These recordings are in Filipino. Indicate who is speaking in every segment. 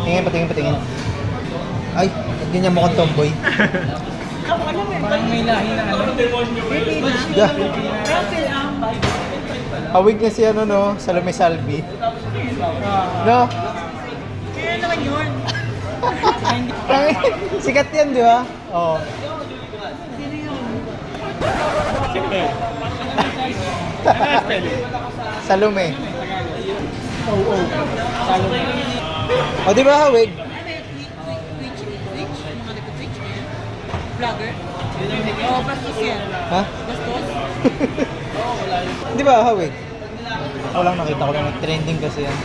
Speaker 1: Patingin. Ay, hindi niya mukhang tomboy.
Speaker 2: Parang may lahi na ano.
Speaker 1: Yeah. Hawig niya si ano no, Salome Salvi. No?
Speaker 2: Kaya naman yun.
Speaker 1: Sikat yan, di ba? Oo.
Speaker 2: Sino yun?
Speaker 1: Salome.
Speaker 2: Oo. Salome.
Speaker 1: O, di ba hawig?
Speaker 2: Twitch? Vlogger? Oo, bastos yan.
Speaker 1: Ha?
Speaker 2: Bastos?
Speaker 1: Di ba hawig? Ako lang nakita ko lang, trending kasi yan.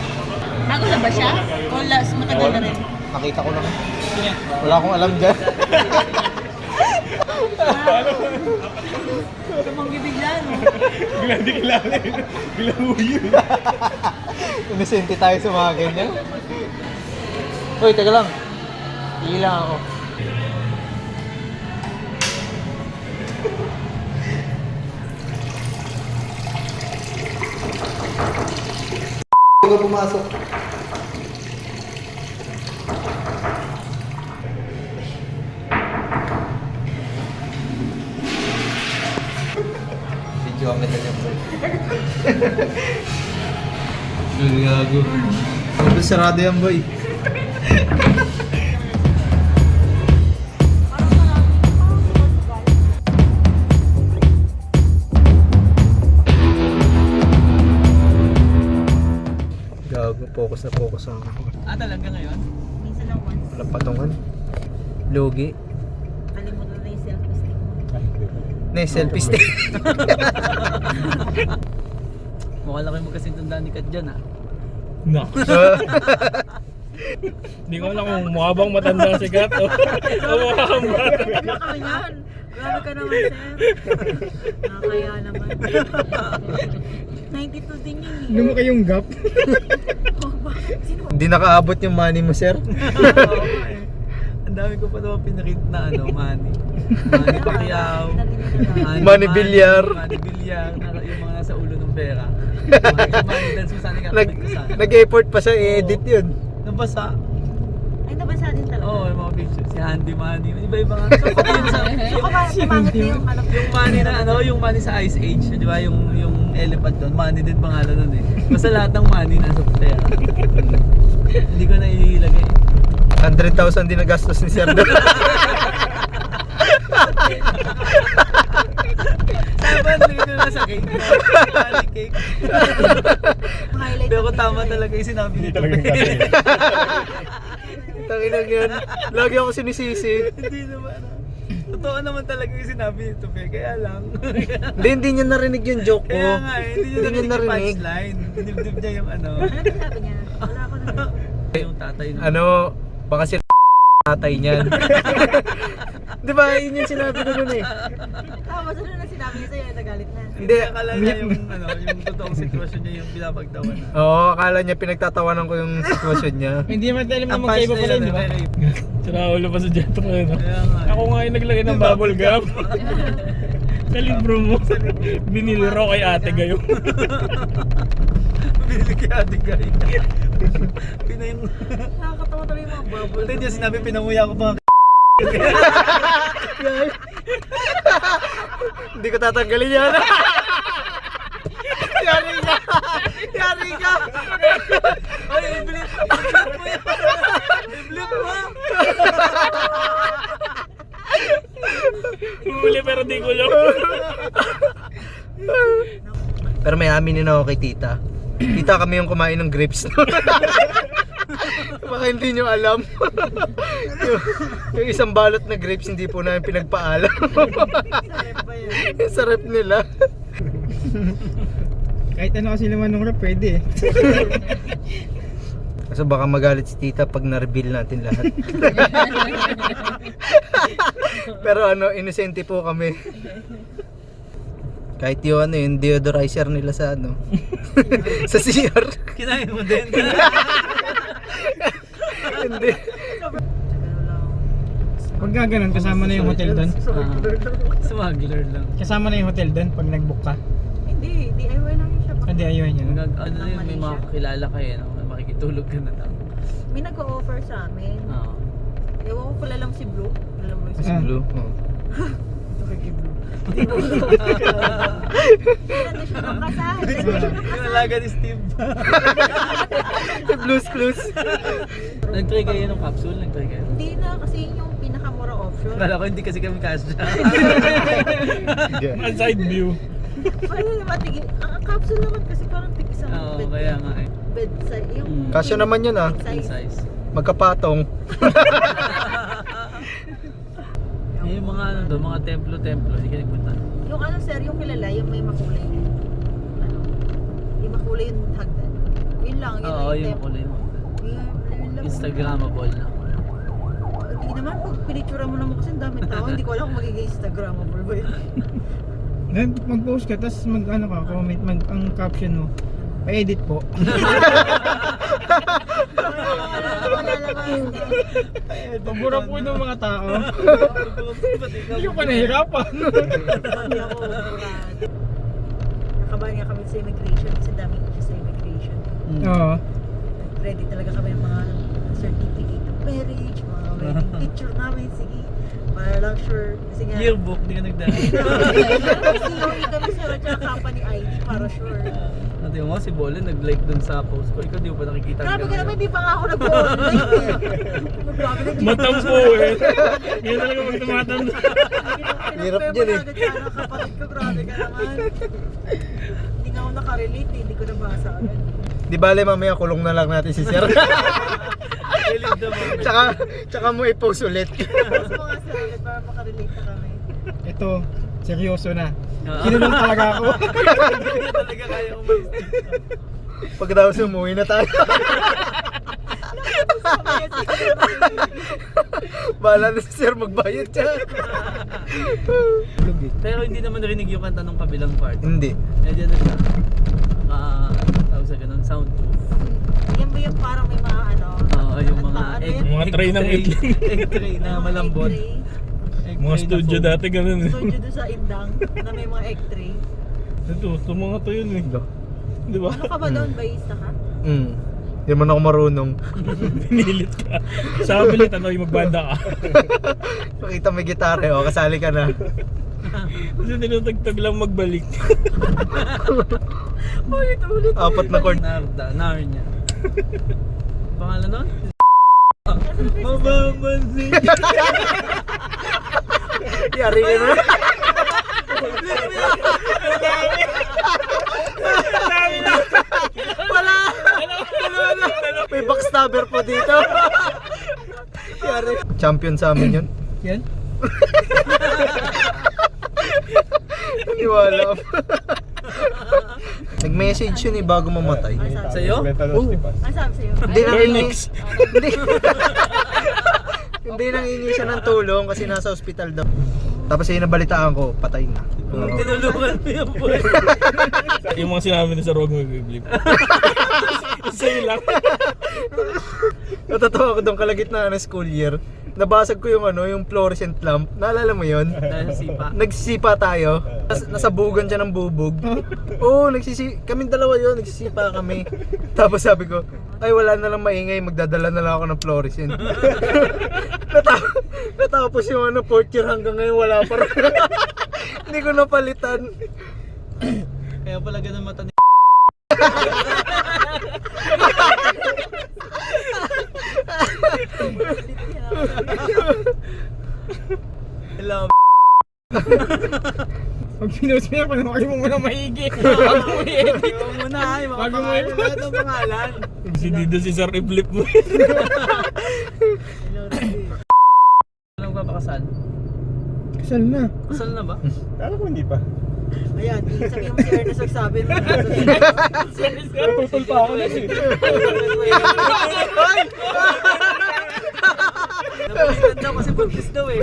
Speaker 2: Bago na ba siya? O last matagal na rin?
Speaker 1: Nakita ko lang. Wala akong alam dyan.
Speaker 2: Tumang bibigla, no?
Speaker 3: Biglang di kilala eh. Biglang uyo.
Speaker 1: Inisente tayo sa mga ganyan. Uy, teka lang. Tingin lang ako. Huwag ka pumasok. Video kami na niya po. Gago. Sobrang sarado yan, boy. Gago, focus ang
Speaker 2: Talaga ngayon? Minsan lang once.
Speaker 1: walang patungan. Logi.
Speaker 2: Kalimutan na yung self-esteem mo.
Speaker 1: Selfie stick.
Speaker 2: Mukha lang kayo magkasintandaan ni Kat dyan, ha?
Speaker 3: No. Hindi ko alam kung mukha bang matanda si Kat o mukha kang bata.
Speaker 2: Ano ka yan? Grabe ka naman, sir. Nakakaya naman. 92 din yun, eh.
Speaker 3: Lumaki yung gap.
Speaker 2: Oh, bakit? Sino?
Speaker 1: Hindi nakaabot yung money mo, sir.
Speaker 2: Ang dami ko pa naman pinakita na money. Money Pacquiao.
Speaker 1: Money Villar.
Speaker 2: Money Villar. Yung mga nasa ulo ng pera. Money dance mo sana kakabit ko sana.
Speaker 1: Nag-effort pa siya i-edit yun.
Speaker 2: Nabasa.
Speaker 4: Ay, nabasa din talaga.
Speaker 2: Oo, yung mga pictures. Si Handy Money. Iba-iba nga.
Speaker 4: So, pumangit na yung anak
Speaker 2: Yung money na yung money sa Ice Age, di ba? Yung elephant doon, money din pangalan doon eh. Basta lahat ng money nasa pera. Hindi ko na ilagay.
Speaker 1: 100,000 din nagastos ni Sir doon.
Speaker 2: Saban dito na sa cake. Money cake.
Speaker 4: highlight.
Speaker 2: Pero tama talaga yung sinabi
Speaker 3: Hindi
Speaker 2: nito.
Speaker 3: talaga yung
Speaker 1: Tanginag yan. Lagi ako sinisisi.
Speaker 2: Hindi naman. Totoo naman talaga yung sinabi nito, pe. Kaya lang.
Speaker 1: Hindi niya narinig yung joke ko.
Speaker 2: Kaya nga eh, hindi
Speaker 1: Hindi
Speaker 2: niya
Speaker 1: niya
Speaker 2: narinig yung
Speaker 1: narinig.
Speaker 2: punchline. Dinibdib niya yung ano.
Speaker 4: Ano sabi niya? Wala ako na.
Speaker 2: Yung tatay na.
Speaker 1: Ano, baka si tatay niyan. Di ba, yun yung sinabi ko nun eh.
Speaker 4: Tapos ano na sinabi niya sa'yo, nagalit na.
Speaker 2: Hindi, akala niya yung yung totoong sitwasyon niya yung pinapagtawan na.
Speaker 1: Oo, akala niya pinagtatawanan ko yung sitwasyon niya.
Speaker 3: Hindi naman alam na
Speaker 2: Ang
Speaker 3: magkaiba pala yun, di ba? Sira ulo pa sa Jetro yun.
Speaker 2: Kaya nga.
Speaker 3: Ako nga yung naglagay ng bubble gum. Sa libro mo. Binili raw kay ate gayo.
Speaker 2: Bili kay ate guy. Pinayong...
Speaker 4: Nakakatawa tuloy yung mga bubble.
Speaker 2: Hindi niya sinabi pinamuya ko pa.
Speaker 1: Hindi ko tatanggalin yan. Yari ka! Yari ka!
Speaker 2: Ay, i-blip mo yan. I-blip mo.
Speaker 3: Huli pero di ko lang.
Speaker 1: Pero may aminin ako kay tita. Tita, kami yung kumain ng grapes. Baka hindi nyo alam. yung isang balot na grapes hindi po namin pinagpaalam. Yung sa rep nila.
Speaker 3: Kahit ano kasi naman nung rap, pwede eh.
Speaker 1: So baka magalit si tita pag na-reveal natin lahat. Pero ano, inosente po kami. Kahit yung ano, yung deodorizer nila sa ano. Sa CR.
Speaker 2: Kinain mo din.
Speaker 1: Hindi.
Speaker 3: Pag nga ganun, kasama na yung hotel doon.
Speaker 2: Smuggler lang.
Speaker 3: Kasama na yung hotel doon pag nag-book ka.
Speaker 4: Hindi, DIY lang yung shop.
Speaker 3: Hindi, ayun yun.
Speaker 2: Ano yun, may mga kakilala kayo, no? Makikitulog ka na lang.
Speaker 4: may nag-o-offer sa amin.
Speaker 2: Oo.
Speaker 4: Ewan ko pala lang si Blue. Alam mo
Speaker 1: Si Blue. Oh.
Speaker 4: Ito kay Blue. Kailan na siya nakasal?
Speaker 2: Yung alaga ni Steve.
Speaker 1: Si Blue's Clues.
Speaker 2: Nag-try kayo ng capsule? Nag-try kayo?
Speaker 4: Hindi na, kasi yun yung pinakamura option.
Speaker 2: Kala ko hindi kasi kami kasya.
Speaker 3: Ang side view.
Speaker 4: Wala naman, ang capsule naman kasi parang tig-isang
Speaker 2: Oo,
Speaker 4: bed.
Speaker 2: kaya nga eh.
Speaker 4: Bed size. Yung
Speaker 1: Kasya naman yun, ah.
Speaker 2: King
Speaker 4: size.
Speaker 2: size.
Speaker 1: Magkapatong.
Speaker 2: Yung mga ano doon, mga templo-templo, hindi ka nagpunta.
Speaker 4: Yung ano sir, yung kilala, yung may makulay. Ano? Yung makulay yung hagdan. Yun lang, yun
Speaker 2: Oo,
Speaker 4: lang
Speaker 2: yung
Speaker 4: tempo.
Speaker 2: kulay mo.
Speaker 4: Yun lang.
Speaker 2: Instagrammable na.
Speaker 4: Hindi naman, pag pinicture mo naman kasi ang daming tao, hindi ko alam kung magiging Instagrammable ba yun.
Speaker 3: Then, mag-post ka, tapos mag-ano ka, comment, ang caption mo. Pa-edit po. Pabura po ng mga tao. Hindi ko pa nahirapan.
Speaker 4: Hindi ako burado. Nakabahan nga kami sa immigration kasi daming issues sa immigration.
Speaker 3: Oo.
Speaker 4: Ready talaga kami ng mga certificate of marriage, mga wedding picture namin, sige. Para lang sure. Kasi nga,
Speaker 2: Yearbook, hindi ka nagdaan.
Speaker 4: COE kami sa tsaka company ID para sure.
Speaker 2: Natin mo, si Bolen nag-like dun sa post ko. Ikaw di mo pa nakikita.
Speaker 4: Grabe ka naman, hindi pa nga ako nag-online eh. Grabe na
Speaker 3: Matampo eh. Yan talaga pag tumatanda.
Speaker 1: Hirap dyan eh.
Speaker 4: Sana kapatid ko, grabe ka naman. Hindi nga ako nakarelate eh, hindi ko nabasa agad.
Speaker 1: Di bale, mamaya kulong na lang natin si Sir.
Speaker 2: Kilig naman.
Speaker 1: tsaka mo i-post ulit.
Speaker 4: Tapos mga salit para makarelate na kami.
Speaker 3: Ito, seryoso na. Kinulong talaga ako.
Speaker 2: Hindi ka talaga kaya umalis dito.
Speaker 1: Pagkatapos umuwi na tayo. Bahala na si Sir magbayad siya.
Speaker 2: Pero hindi naman narinig yung kanta ng kabilang part.
Speaker 1: Hindi.
Speaker 2: Medyo na siya. Tawag sa ganun, soundproof.
Speaker 4: Yan ba yung parang may mga ano?
Speaker 2: Oo, yung mga
Speaker 4: Ano
Speaker 2: egg,
Speaker 4: yun?
Speaker 3: Mga tray ng itlog.
Speaker 2: egg tray na malambot.
Speaker 4: Egg tray.
Speaker 2: Egg
Speaker 3: Mga
Speaker 2: tray na
Speaker 3: studio
Speaker 2: foam.
Speaker 3: dati ganun eh.
Speaker 4: Studio doon sa Indang na may mga egg tray.
Speaker 3: Ito mga to yun eh. Di ba?
Speaker 4: Ano ka ba doon? Bayista ka?
Speaker 1: Hindi man ako marunong.
Speaker 3: Pinilit ka. Sabi ulit, ano, yung magbanda ka.
Speaker 1: Pakita may gitara, oh, kasali ka na.
Speaker 3: Kasi tinutagtag lang magbalik.
Speaker 4: Ulit-ulit.
Speaker 1: Apat na chord.
Speaker 2: Narnia. Pangalan nun? Mababansin.
Speaker 1: Yari ka na. Wala! May backstabber po dito. Yari. Champion sa amin yun.
Speaker 3: Yan?
Speaker 1: Naniwala. Nag-message yun eh bago mamatay.
Speaker 2: Sa'yo?
Speaker 1: Oh.
Speaker 4: Ano sabi sa'yo?
Speaker 1: Hindi nang
Speaker 3: Phoenix.
Speaker 1: hindi. Hindi nang hingi siya ng tulong kasi nasa ospital daw. Tapos yung nabalitaan ko, patay na.
Speaker 2: Tinulungan mo yung boy.
Speaker 3: Yung mga sinabi na sa Rogue mag-blip. Sa'yo lang.
Speaker 1: Natatawa ko doon kalagitnaan ng school year. Nabasag ko yung yung fluorescent lamp. Naalala mo yun?
Speaker 2: Dahil sipa.
Speaker 1: Nagsisipa tayo. Nasabugan siya ng bubog. Oo, kaming dalawa yun, nagsisipa kami. Tapos sabi ko, ay wala na lang maingay, magdadala na lang ako ng fluorescent. Natapos yung fourth year hanggang ngayon wala pa rin. Hindi ko napalitan.
Speaker 2: Kaya pala ganun mata ni Hello.
Speaker 3: Pag pinost mo yan, panamaki mo muna maigi.
Speaker 2: Ikaw muna ay mga
Speaker 3: Bago mo
Speaker 2: pangalan
Speaker 3: yun.
Speaker 2: lahat ng pangalan.
Speaker 3: Si Dido si Sir i-flip mo.
Speaker 2: Walang papakasal.
Speaker 3: Kasal na.
Speaker 2: Kasal na ba?
Speaker 3: Kala ko hindi pa.
Speaker 4: Ayan, sabi mo si Ernest magsabi mo.
Speaker 3: Pupul pa ako na siya.
Speaker 2: Napalitan daw kasi buntis daw eh.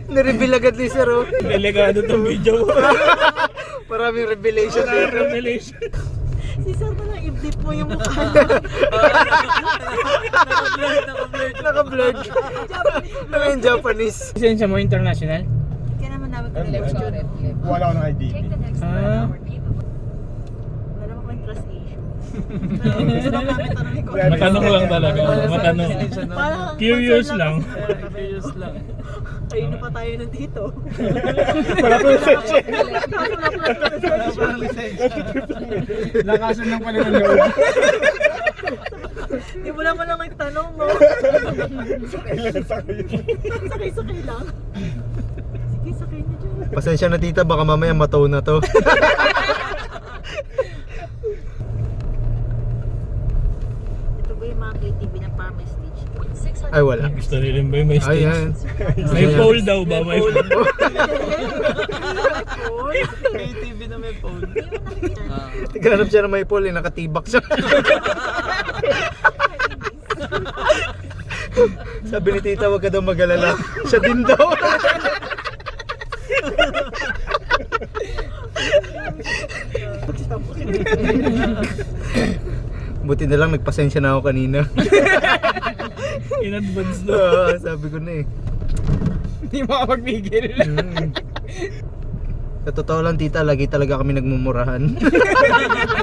Speaker 1: Nireveal agad ni Sir. Oh.
Speaker 3: Delikado tong video.
Speaker 1: Maraming revelation dito.
Speaker 3: Revelation.
Speaker 4: Si Sir na lang i-flip mo yung mukha.
Speaker 1: Naka-vlog. Ano yung Japanese?
Speaker 3: Lisensya mo international?
Speaker 4: Kaya naman namin kung question.
Speaker 5: Wala ko ng ID.
Speaker 3: Ah.
Speaker 4: Wala naman kung trust issue. Gusto lang namin tanongin ko.
Speaker 3: Matanong lang talaga. Matanong.
Speaker 4: Parang
Speaker 3: Curious
Speaker 4: concern
Speaker 3: lang.
Speaker 2: Curious lang.
Speaker 4: Kayo na pa tayo nandito.
Speaker 1: Wala po yung section.
Speaker 3: Lakasan lang pala ng loob.
Speaker 4: Hindi mo naman lang nagtanong mo. Sakay-sakay lang. Sige, sakay niyo dyan.
Speaker 1: Pasensya na tita, baka mamaya mataw na to.
Speaker 4: Ito ba yung mga KTV ng Farmer Stage?
Speaker 1: Ay, wala.
Speaker 3: Gusto nila ba yung may stage?
Speaker 1: Ayan.
Speaker 3: May pole daw ba? May pole.
Speaker 2: KTV na may phone. Ah.
Speaker 1: Naghanap siya ng may pole, nakatibak siya. Sabi ni tita, wag ka daw mag-alala. Siya din daw. Buti na lang nagpasensya na ako kanina.
Speaker 3: In advance daw.
Speaker 1: Oo, sabi ko na eh.
Speaker 3: Hindi makapagpigil.
Speaker 1: Sa totoo lang tita, lagi talaga kami nagmumurahan.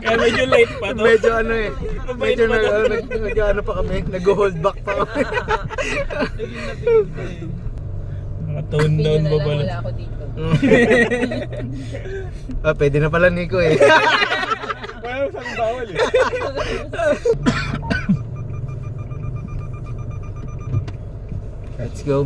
Speaker 3: Kaya medyo late pa to.
Speaker 1: Medyo ano eh. Medyo nag-ano pa kami, nag-hold back pa kami.
Speaker 2: Naging napigil pa eh.
Speaker 3: Naka-tone down ba pala?
Speaker 5: Wala ako dito.
Speaker 1: Pwede na pala Nico eh.
Speaker 3: Wala sa bawal eh.
Speaker 1: Let's go.